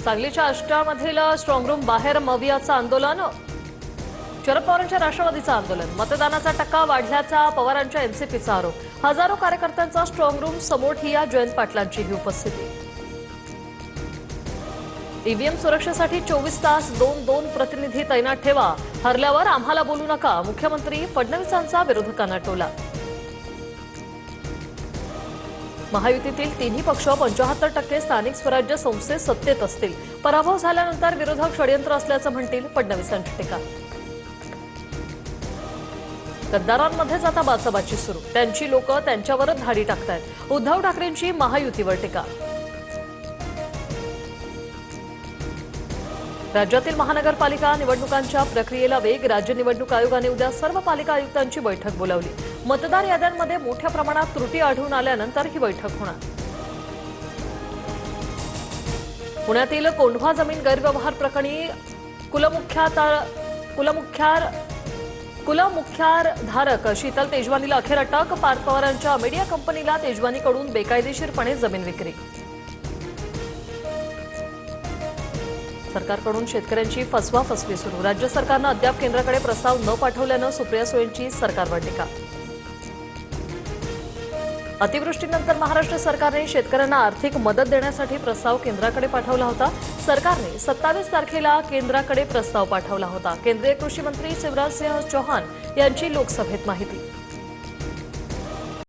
सांगलीच्या आष्टामधील strong room बाहेर मवियाचं आंदोलन, शरद पवारांच्या राष्ट्रवादीचं आंदोलन, मतदानाचा टक्का वाढल्याचा पवारांच्या एनसीपीचा आरोप, हजारो कार्यकर्त्यांचा स्ट्रॉंग रूम समोर ठिय्या, जयंत पाटलांची ही उपस्थिती। ईव्हीएम सुरक्षेसाठी 24 तास 2 प्रतिनिधी तैनात ठेवा, हरल्यावर आम्हाला बोलू नका, मुख्यमंत्री फडणवीसांचा विरोधकांना टोला। महायुतीतील तिन्ही पक्ष 75% स्थानिक स्वराज्य संस्थेत सत्तेत असतील, पराभव झाल्यानंतर विरोधक षडयंत्र असल्याचं म्हणतील, फडणवीसांची टीका। गद्दारांमध्येच आता बाचाबाची सुरू, त्यांची लोक त्यांच्यावरच धाडी टाकतायत, उद्धव ठाकरेंची महायुतीवर टीका। राज्यातील महानगरपालिका निवडणुकांच्या प्रक्रियेला वेग, राज्य निवडणूक आयोगाने उद्या सर्व पालिका आयुक्तांची बैठक बोलावली। मतदार याद्यांमध्ये मोठ्या प्रमाणात त्रुटी आढळून आल्यानंतर ही बैठक होणार। पुण्यातील कोंढवा जमीन गैरव्यवहार प्रकरणी कुलमुख्यारधारक शीतल तेजवानीला अखेर अटक, पार्थ पवारांच्या मीडिया कंपनीला तेजवानीकडून बेकायदेशीरपणे जमीन विक्री। सरकारकडून शेतकऱ्यांची फसवाफसवी सुरू, राज्य सरकारनं अद्याप केंद्राकडे प्रस्ताव न पाठवल्यानं सुप्रिया सुळेंची सरकारवर टीका। अतिवृष्टीनंतर महाराष्ट्र सरकारने शेतकऱ्यांना आर्थिक मदत देण्यासाठी प्रस्ताव केंद्राकडे पाठवला होता। सरकारने 27 तारखेला केंद्राकडे प्रस्ताव पाठवला होता। केंद्रीय कृषी मंत्री शिवराज सिंह चौहान यांची लोकसभेत माहिती।